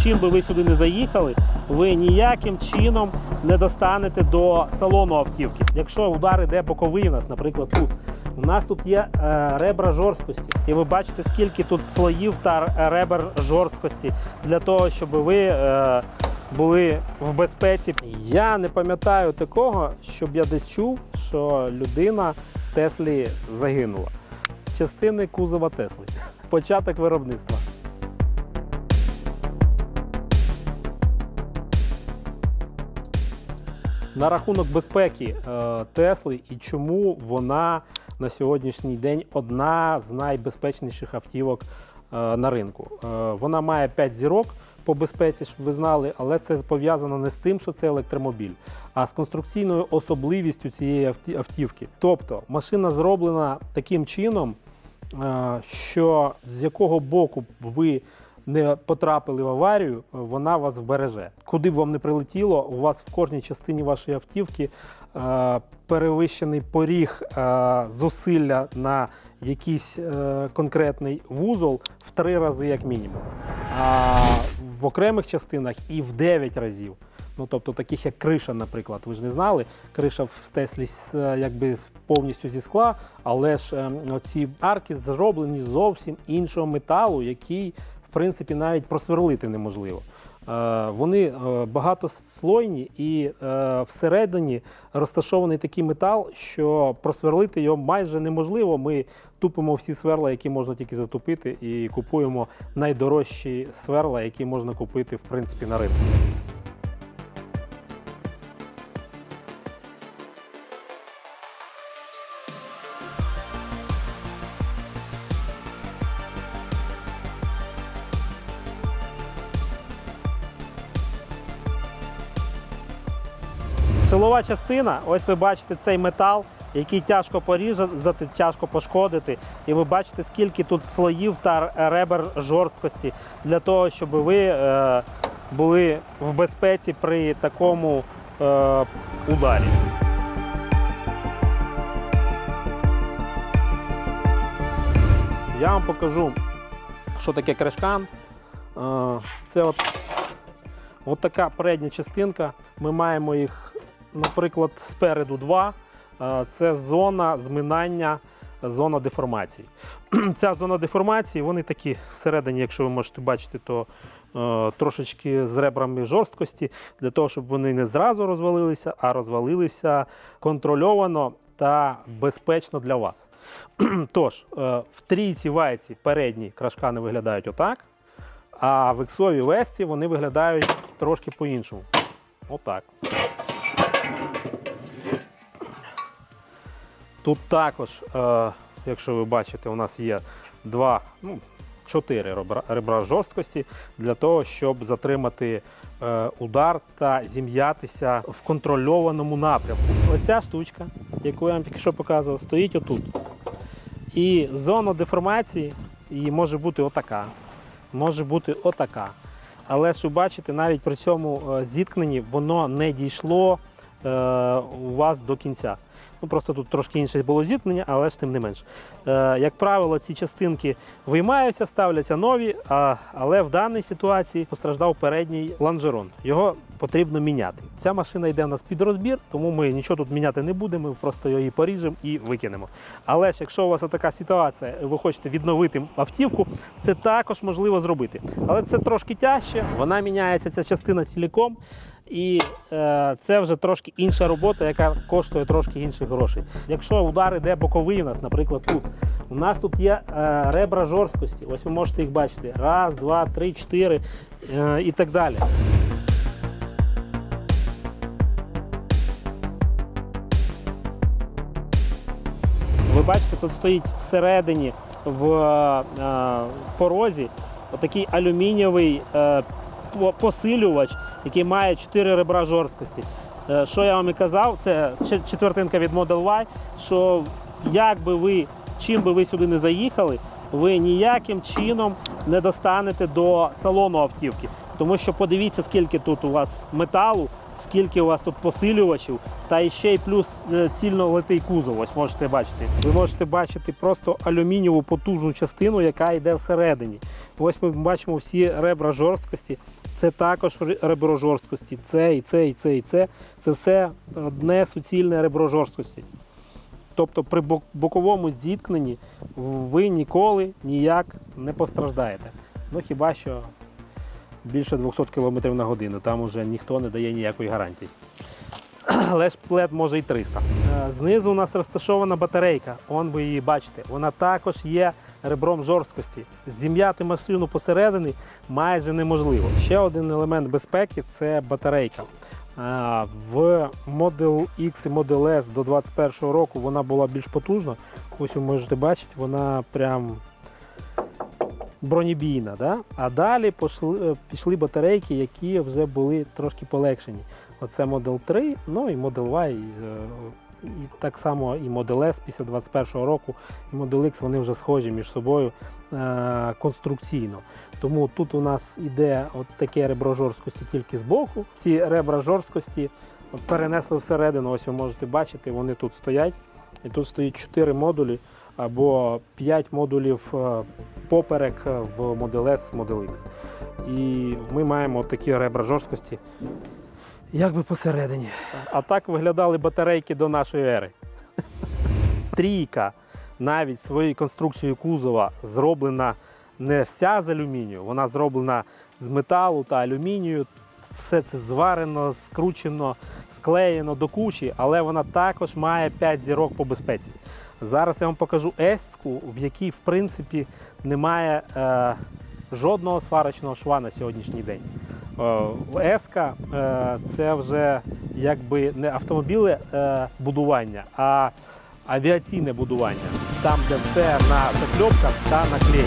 чим би ви сюди не заїхали, ви ніяким чином не достанете до салону автівки. Якщо удар іде боковий у нас, наприклад, тут, у нас тут є ребра жорсткості. І ви бачите, скільки тут слоїв та ребер жорсткості для того, щоб ви були в безпеці. Я не пам'ятаю такого, щоб я десь чув, що людина в Теслі загинула. Частини кузова Тесли. Початок виробництва. На рахунок безпеки Тесли і чому вона на сьогоднішній день одна з найбезпечніших автівок на ринку. Вона має 5 зірок по безпеці, щоб ви знали, але це пов'язано не з тим, що це електромобіль, а з конструкційною особливістю цієї автівки. Тобто машина зроблена таким чином, що з якого боку ви не потрапили в аварію, вона вас вбереже. Куди б вам не прилетіло, у вас в кожній частині вашої автівки перевищений поріг зусилля на якийсь конкретний вузол в 3 рази як мінімум. А в окремих частинах і в 9 разів. Ну, тобто таких як криша, наприклад, ви ж не знали, криша в Теслі якби повністю зі скла, але ж оці арки зроблені з зовсім іншого металу, який, в принципі, навіть просверлити неможливо. Вони багатослойні і всередині розташований такий метал, що просверлити його майже неможливо. Ми тупимо всі сверла, які можна тільки затупити, і купуємо найдорожчі сверла, які можна купити, в принципі, на ринку. Силова частина, ось ви бачите цей метал, який тяжко порізати, тяжко пошкодити. І ви бачите, скільки тут слоїв та ребер жорсткості для того, щоб ви були в безпеці при такому ударі. Я вам покажу, що таке крешкан. Це от така передня частинка. Ми маємо їх, наприклад, спереду 2. Це зона зминання, зона деформації. Ця зона деформації, вони такі всередині, якщо ви можете бачити, то трошечки з ребрами жорсткості, для того, щоб вони не зразу розвалилися, а розвалилися контрольовано та безпечно для вас. Тож, в трійці вайці передні крашкани виглядають отак, а в іксовій весці вони виглядають трошки по-іншому. Отак. Тут також, якщо ви бачите, у нас є 4 ребра жорсткості для того, щоб затримати удар та зім'ятися в контрольованому напрямку. Оця штучка, яку я вам тільки що показував, стоїть отут. І зона деформації її може бути отака, може бути отака. Але ж ви бачите, навіть при цьому зіткненні воно не дійшло у вас до кінця. Ну, просто тут трошки інше було зіткнення, але ж тим не менш. Як правило, ці частинки виймаються, ставляться нові, але в даній ситуації постраждав передній лонжерон. Його потрібно міняти. Ця машина йде у нас під розбір, тому ми нічого тут міняти не будемо, ми просто її поріжемо і викинемо. Але ж якщо у вас така ситуація, ви хочете відновити автівку, це також можливо зробити. Але це трошки тяжче, вона міняється, ця частина ціліком. І це вже трошки інша робота, яка коштує трошки інших грошей. Якщо удар іде боковий у нас, наприклад, тут. У нас тут є ребра жорсткості. Ось ви можете їх бачити. 1, 2, 3, 4 і так далі. Ви бачите, тут стоїть всередині в порозі отакий алюмінієвий посилювач, який має 4 ребра жорсткості. Що я вам і казав, це четвертинка від Model Y, що чим би ви сюди не заїхали, ви ніяким чином не достанете до салону автівки. Тому що подивіться, скільки тут у вас металу, скільки у вас тут посилювачів, та ще й плюс цільно литий кузов, ось можете бачити. Ви можете бачити просто алюмінієву потужну частину, яка йде всередині. Ось ми бачимо всі ребра жорсткості. Це також ребро жорсткості. Це і це, і це, і це. Це все одне суцільне ребро жорсткості. Тобто при боковому зіткненні ви ніколи ніяк не постраждаєте. Ну хіба що більше 200 км на годину, там уже ніхто не дає ніякої гарантії. Але плед може і 300. Знизу у нас розташована батарейка, он ви її бачите. Вона також є ребром жорсткості. Зім'яти машину посередині майже неможливо. Ще один елемент безпеки – це батарейка. В Model X і Model S до 2021 року вона була більш потужна. Ось ви можете бачити, вона прям бронебійна. Да? А далі пішли батарейки, які вже були трошки полегшені. Оце Model 3, ну і Model Y, і так само і Model S після 2021 року, і Model X, вони вже схожі між собою конструкційно. Тому тут у нас іде от таке ребро жорсткості тільки збоку. Ці ребра жорсткості перенесли всередину, ось ви можете бачити, вони тут стоять. І тут стоїть 4 модулі або 5 модулів поперек в Model S, Model X. І ми маємо такі ребра жорсткості якби посередині. А так виглядали батарейки до нашої ери. Трійка навіть своєю конструкцією кузова зроблена не вся з алюмінію, вона зроблена з металу та алюмінію. Все це зварено, скручено, склеєно до кучі, але вона також має 5 зірок по безпеці. Зараз я вам покажу S-ку, в якій в принципі немає жодного сварочного шва на сьогоднішній день. S-ка це вже якби не автомобіле будування, а авіаційне будування. Там, де все на закльопках та на клеї.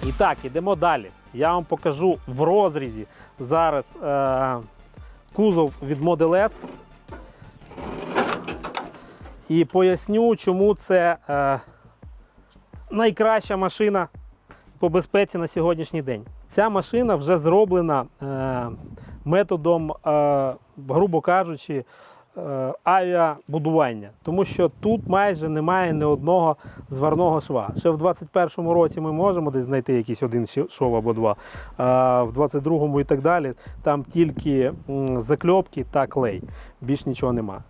І так, ідемо далі. Я вам покажу в розрізі зараз кузов від Model S. І поясню, чому це найкраща машина по безпеці на сьогоднішній день. Ця машина вже зроблена методом, грубо кажучи, авіабудування. Тому що тут майже немає ні одного зварного шва. Ще в 2021 році ми можемо десь знайти якийсь один шов або два, а в 2022 і так далі там тільки закльопки та клей. Більш нічого нема.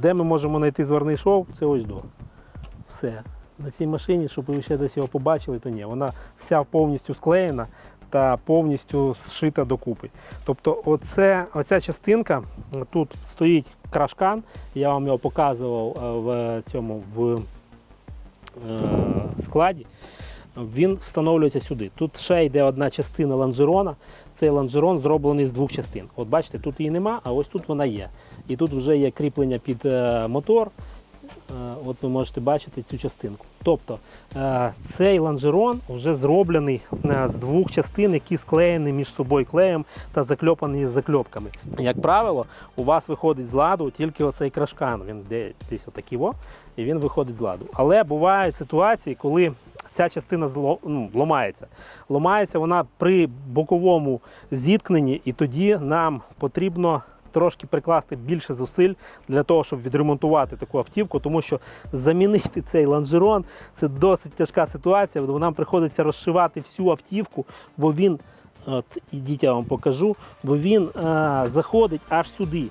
Де ми можемо знайти зварний шов? Це ось до. Все. На цій машині, щоб ви ще десь його побачили, то ні. Вона вся повністю склеєна та повністю зшита докупи. Тобто оця частинка, тут стоїть крашкан, я вам його показував в складі, він встановлюється сюди. Тут ще йде одна частина лонжерона, цей лонжерон зроблений з двох частин. От бачите, тут її нема, а ось тут вона є. І тут вже є кріплення під мотор. От ви можете бачити цю частинку. Тобто цей лонжерон вже зроблений з двох частин, які склеєні між собою клеєм та закльопані закльопками. Як правило, у вас виходить з ладу тільки оцей крашкан. Він десь отакий, і він виходить з ладу. Але бувають ситуації, коли ця частина ламається. Ламається вона при боковому зіткненні, і тоді нам потрібно трошки прикласти більше зусиль для того, щоб відремонтувати таку автівку, тому що замінити цей лонжерон – це досить тяжка ситуація, бо нам приходиться розшивати всю автівку, бо він, от ідіть я вам покажу, бо він заходить аж сюди.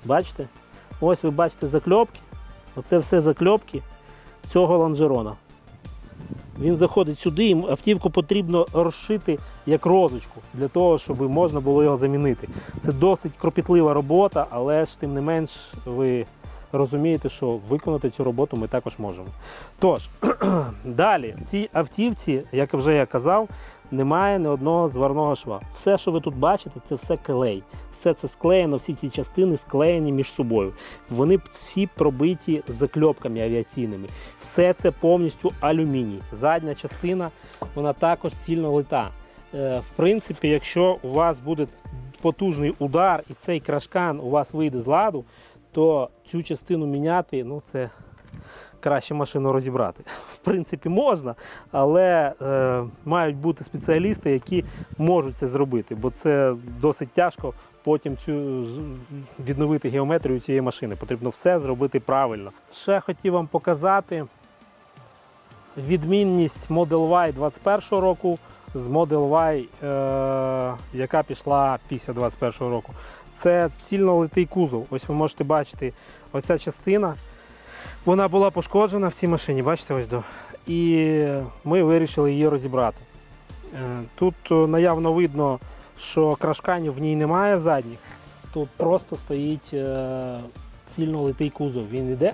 Бачите? Ось ви бачите закльопки, оце все закльопки цього лонжерона. Він заходить сюди, і автівку потрібно розшити як розочку, для того, щоб можна було його замінити. Це досить кропітлива робота, але ж тим не менш ви розумієте, що виконати цю роботу ми також можемо. Тож, далі, в цій автівці, як вже я казав, немає ні одного зварного шва. Все, що ви тут бачите, це все клей. Все це склеєно, всі ці частини склеєні між собою. Вони всі пробиті закльопками авіаційними. Все це повністю алюміній. Задня частина, вона також цільно лита. В принципі, якщо у вас буде потужний удар і цей крашкан у вас вийде з ладу, то цю частину міняти, ну це краще машину розібрати. В принципі, можна, але мають бути спеціалісти, які можуть це зробити, бо це досить тяжко потім відновити геометрію цієї машини. Потрібно все зробити правильно. Ще хотів вам показати відмінність Model Y 21 року з Model Y, яка пішла після 21 року. Це цільнолитий кузов. Ось ви можете бачити, оця частина, вона була пошкоджена в цій машині, бачите, ось до. І ми вирішили її розібрати. Тут наявно видно, що крашканів в ній немає задніх. Тут просто стоїть цільнолитий кузов. Він йде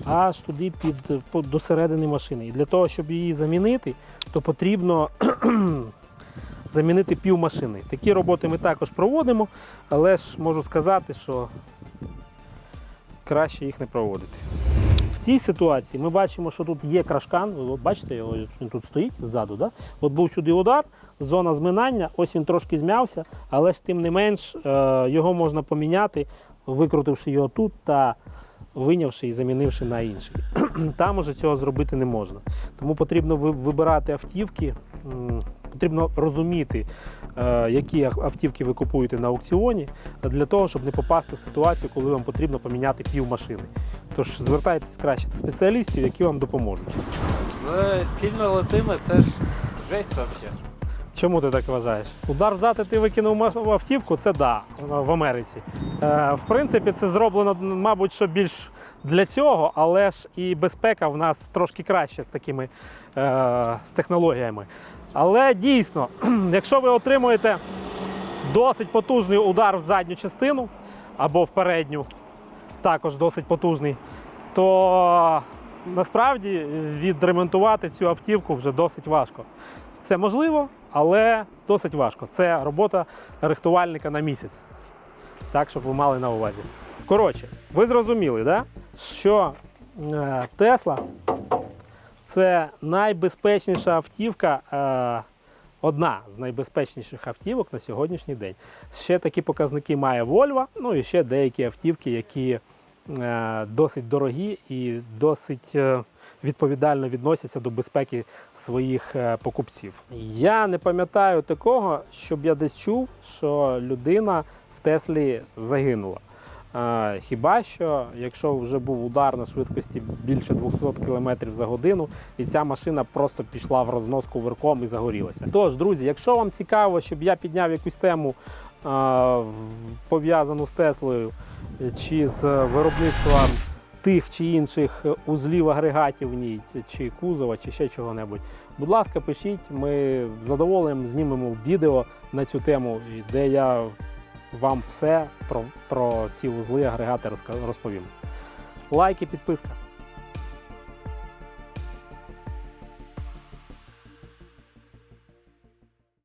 аж туди до середини машини. І для того, щоб її замінити, то потрібно замінити пів машини. Такі роботи ми також проводимо, але ж можу сказати, що краще їх не проводити. В цій ситуації ми бачимо, що тут є крашкан, ви бачите, його, він тут стоїть ззаду. Да? От був сюди удар, зона зминання, ось він трошки зм'явся, але ж тим не менш його можна поміняти, викрутивши його тут та вийнявши і замінивши на інший. Там уже цього зробити не можна. Тому потрібно вибирати автівки, потрібно розуміти, які автівки ви купуєте на аукціоні, для того, щоб не попасти в ситуацію, коли вам потрібно поміняти пів машини. Тож звертайтесь краще до спеціалістів, які вам допоможуть. З цільнолитими це ж жесть взагалі. Чому ти так вважаєш? Удар взяти ти викинув в автівку, це да, в Америці. В принципі, це зроблено, мабуть, що більш для цього, але ж і безпека в нас трошки краще з такими технологіями. Але дійсно, якщо ви отримуєте досить потужний удар в задню частину або в передню, також досить потужний, то насправді відремонтувати цю автівку вже досить важко. Це можливо, але досить важко. Це робота рихтувальника на місяць. Так, щоб ви мали на увазі. Коротше, ви зрозуміли, да? Що Tesla – це найбезпечніша автівка, одна з найбезпечніших автівок на сьогоднішній день. Ще такі показники має Volvo, ну і ще деякі автівки, які досить дорогі і досить відповідально відносяться до безпеки своїх покупців. Я не пам'ятаю такого, щоб я десь чув, що людина в Теслі загинула. Хіба що, якщо вже був удар на швидкості більше 200 км за годину, і ця машина просто пішла в рознос кувирком і загорілася. Тож, друзі, якщо вам цікаво, щоб я підняв якусь тему, пов'язану з Теслою, чи з виробництвом тих чи інших узлів агрегатів в ній, чи кузова, чи ще чого-небудь, будь ласка, пишіть, ми з задоволенням знімемо відео на цю тему, де я вам все про ці узли, агрегати розповім. Лайк і підписка.